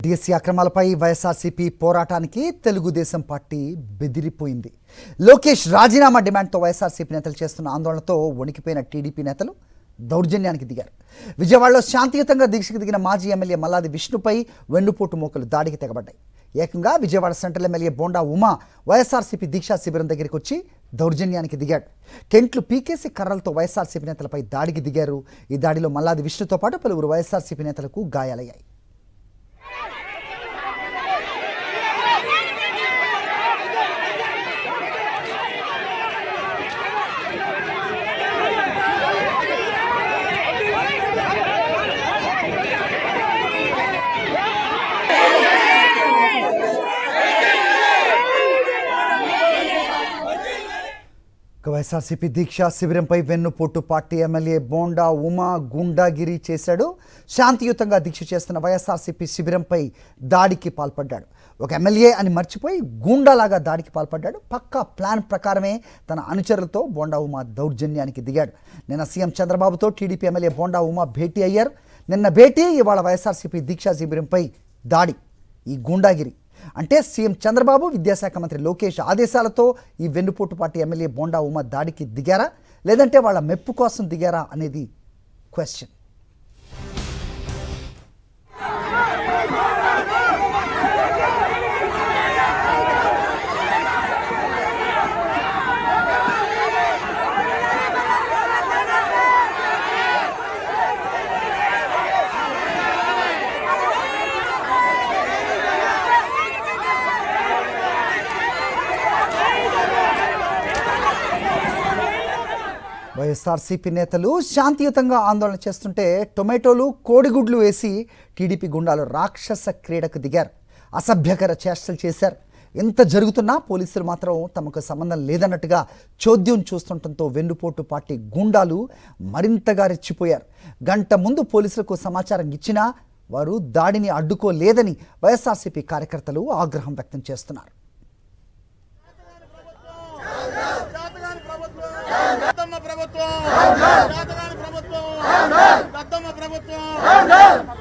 DSC అక్రమాలపై YSRCP పోరాటానికి Telugu Desam party బెదిరిపోయింది. Lokesh రాజీనామా డిమాండ్తో వైఎస్ఆర్సీపీ నేతలు చేస్తున్న ఆందోళనతో వణికిపోయిన టీడీపీ నేతలు దౌర్జన్యానికి దిగారు. విజయవాడలో శాంతియుతంగా దీక్షకు దిగిన మాజీ ఎమ్మెల్యే మల్లాది విష్ణుపై వెన్నుపోటు మోకలు దాడికి తెగబడ్డాయి. ఏకంగా విజయవాడ సెంట్రల్ ఎమ్మెల్యే బోండా ఉమా వైఎస్ఆర్సీపీ దీక్షా శిబిరం దగ్గరికి వచ్చి దౌర్జన్యానికి దిగాడు. టెంట్లు పీకేసి కర్రలతో వైఎస్ఆర్సీపీ నేతలపై దాడికి దిగారు. ఈ దాడిలో మల్లాది విష్ణుతో పాటు పలువురు వైఎస్ఆర్సీపీ నేతలకు గాయాలయ్యాయి. వైఎస్ఆర్సీపీ దీక్షా శిబిరంపై వెన్నుపోటు పార్టీ ఎమ్మెల్యే బోండా ఉమా గుండాగిరి చేశాడు. శాంతియుతంగా దీక్ష చేస్తున్న వైఎస్ఆర్సీపీ శిబిరంపై దాడికి పాల్పడ్డాడు. ఒక ఎమ్మెల్యే అని మర్చిపోయి గూండాలాగా దాడికి పాల్పడ్డాడు. పక్కా ప్లాన్ ప్రకారమే తన అనుచరులతో బోండా ఉమా దౌర్జన్యానికి దిగాడు. నిన్న సీఎం చంద్రబాబుతో టీడీపీ ఎమ్మెల్యే బోండా ఉమా భేటీ అయ్యారు. నిన్న భేటీ, ఇవాళ వైఎస్ఆర్సీపీ దీక్షా శిబిరంపై దాడి. ఈ గూండాగిరి అంటే సీఎం చంద్రబాబు, విద్యాశాఖ మంత్రి లోకేష్ ఆదేశాలతో ఈ వెన్నుపోటు పార్టీ ఎమ్మెల్యే బోండా ఉమా దాడికి దిగారా, లేదంటే వాళ్ళ మెప్పు కోసం దిగారా అనేది క్వశ్చన్. వైఎస్ఆర్సీపీ నేతలు శాంతియుతంగా ఆందోళన చేస్తుంటే టొమాటోలు, కోడిగుడ్లు వేసి టీడీపీ గుండాలు రాక్షస క్రీడకు దిగారు. అసభ్యకర చేష్టలు చేశారు. ఎంత జరుగుతున్నా పోలీసులు మాత్రం తమకు సంబంధం లేదన్నట్టుగా చోద్యం చూస్తుండటంతో వెన్నుపోటు పార్టీ గుండాలు మరింతగా రెచ్చిపోయారు. గంట ముందు పోలీసులకు సమాచారం ఇచ్చినా వారు దాడిని అడ్డుకోలేదని వైఎస్ఆర్సీపీ కార్యకర్తలు ఆగ్రహం వ్యక్తం చేస్తున్నారు.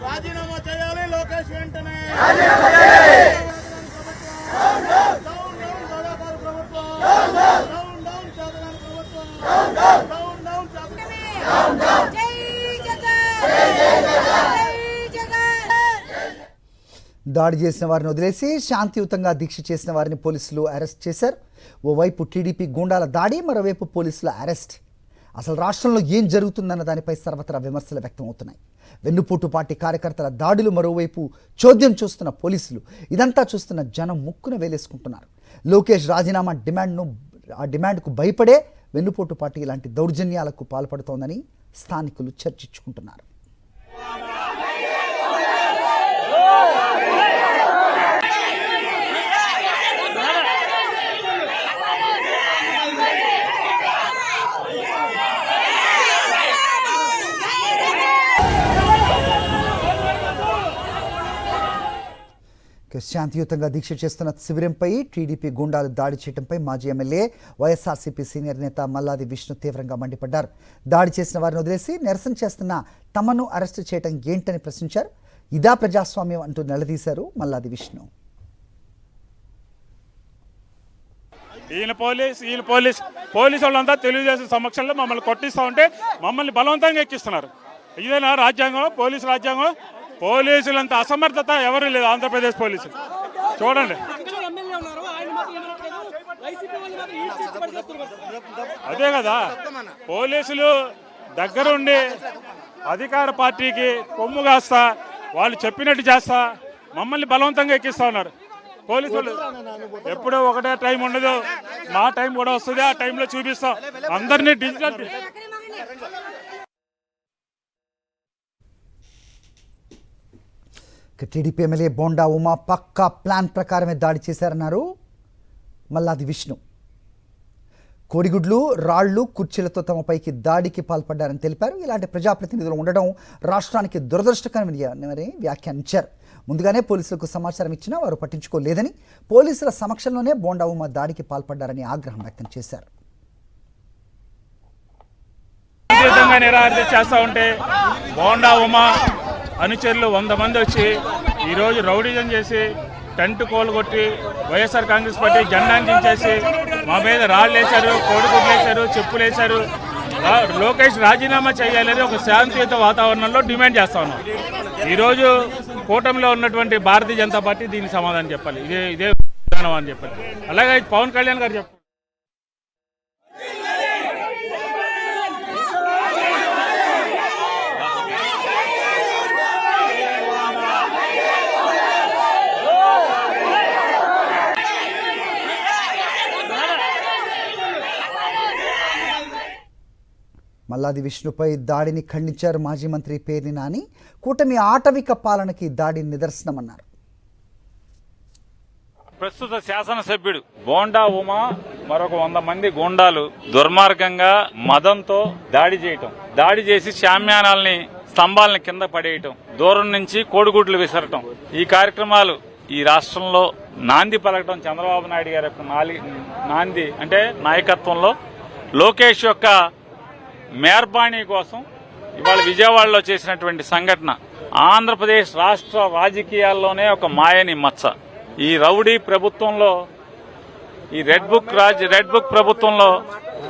రాజీనామా చేయాలి లోకేష్ వెంటనే. దాడి చేసిన వారిని వదిలేసి శాంతియుతంగా దీక్ష చేసిన వారిని పోలీసులు అరెస్ట్ చేశారు. ఓవైపు టీడీపీ గూండాల దాడి, మరోవైపు పోలీసుల అరెస్ట్. అసలు రాష్ట్రంలో ఏం జరుగుతుందన్న దానిపై సర్వత్రా విమర్శలు వ్యక్తమవుతున్నాయి. వెన్నుపోటు పార్టీ కార్యకర్తల దాడులు, మరోవైపు చోద్యం చూస్తున్న పోలీసులు. ఇదంతా చూస్తున్న జనం ముక్కున వేలేసుకుంటున్నారు. లోకేష్ రాజీనామా డిమాండ్కు భయపడే వెన్నుపోటు పార్టీ ఇలాంటి దౌర్జన్యాలకు పాల్పడుతోందని స్థానికులు చర్చించుకుంటున్నారు. శాంతియుతంగా దీక్ష చేస్తున్న శిబిరంపై టీడీపీ గుండాలు దాడి చేయడంపై మాజీ ఎమ్మెల్యే, వైఎస్ఆర్సీపీ సీనియర్ నేత మల్లాది విష్ణు తీవ్రంగా మండిపడ్డారు. దాడి చేసిన వారిని వదిలేసి నిరసన చేస్తున్న తమను అరెస్టు చేయడం ఏంటని ప్రశ్నించారు. ఇదా ప్రజాస్వామ్యం అంటూ నిలదీశారు మల్లాది విష్ణు. ఈయన పోలీస్ వాళ్ళంతా తెలుగుదేశం సమక్షంలో మమ్మల్ని కొట్టిస్తూ ఉంటే మమ్మల్ని బలవంతంగా ఎక్కిస్తున్నారు. ఇదేనా రాజ్యాంగం? పోలీసు రాజ్యాంగం? పోలీసులంత అసమర్థత ఎవరు లేదు ఆంధ్రప్రదేశ్ పోలీసులు. చూడండి, అదే కదా పోలీసులు దగ్గరుండి అధికార పార్టీకి కొమ్ము కాస్తా, వాళ్ళు చెప్పినట్టు చేస్తా మమ్మల్ని బలవంతంగా ఎక్కిస్తా ఉన్నారు. పోలీసులు ఎప్పుడూ ఒకటే టైం ఉండదు, మా టైం కూడా వస్తుంది, ఆ టైంలో చూపిస్తాం అందరినీ. Digital TDP MLA Bonda Uma పక్కా ప్లాన్ ప్రకారమే దాడి చేశారన్నారు మల్లాది విష్ణు. కోడిగుడ్లు, రాళ్లు, కుర్చీలతో తమపైకి దాడికి పాల్పడ్డారని తెలిపారు. ఇలాంటి ప్రజాప్రతినిధులు ఉండడం రాష్ట్రానికి దురదృష్టకరమని వ్యాఖ్యానించారు. ముందుగానే పోలీసులకు సమాచారం ఇచ్చినా వారు పట్టించుకోలేదని, పోలీసుల సమక్షంలోనే బోండా ఉమా దాడికి పాల్పడ్డారని ఆగ్రహం వ్యక్తం చేశారు. నిరాహార చేస్తూ ఉంటే బోండా ఉమా అనుచరులు 100 మంది వచ్చి ఈరోజు రౌడీజం చేసి టెంట్ కోలుగొట్టి వైఎస్ఆర్ కాంగ్రెస్ పార్టీ జెండాను దించేసి మా మీద రాళ్ళు వేశారు, కోడిగుడ్లు వేశారు, చెప్పులు వేశారు. లోకేష్ రాజీనామా చేయాలని ఒక శాంతియుత వాతావరణంలో డిమాండ్ చేస్తా ఉన్నాం. ఈరోజు కూటమిలో ఉన్నటువంటి భారతీయ జనతా పార్టీ దీనికి సమాధానం చెప్పాలి. ఇదే విధానం అని చెప్పాలి. అలాగే పవన్ కళ్యాణ్ గారు చెప్పారు. మల్లాది విష్ణుపై దాడిని ఖండించారు మాజీ మంత్రి పేర్ని నాని. కూటమి ఆటవిక పాలనకి దాడి నిదర్శనమన్నారు. ప్రస్తుత శాసనసభ్యుడు బోండా ఉమా మరొక 100 మంది గూండాలు దుర్మార్గంగా మదంతో దాడి చేసి శామ్యానాల్ని స్తంభాలని కింద పడేయటం, దూరం నుంచి కోడిగుడ్లు విసరటం, ఈ కార్యక్రమాలు ఈ రాష్ట్రంలో నాంది పలకటం చంద్రబాబు నాయుడు గారి యొక్క నాంది అంటే నాయకత్వంలో లోకేష్ యొక్క మేర్బాణి కోసం ఇవాళ విజయవాడలో చేసినటువంటి సంఘటన ఆంధ్రప్రదేశ్ రాష్ట్ర రాజకీయాల్లోనే ఒక మాయని మచ్చ. ఈ రౌడీ ప్రభుత్వంలో, ఈ రెడ్ బుక్ ప్రభుత్వంలో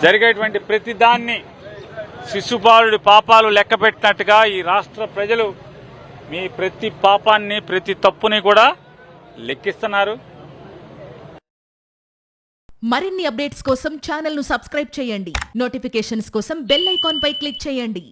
జరిగేటువంటి ప్రతిదాన్ని శిశుపాలుడి పాపాలు లెక్కపెట్టినట్టుగా ఈ రాష్ట్ర ప్రజలు మీ ప్రతి పాపాన్ని, ప్రతి తప్పుని కూడా లెక్కిస్తున్నారు. మరిన్ని అప్డేట్స్ కోసం ఛానల్ ను సబ్స్క్రైబ్ చేయండి. నోటిఫికేషన్స్ కోసం బెల్ ఐకాన్ పై క్లిక్ చేయండి.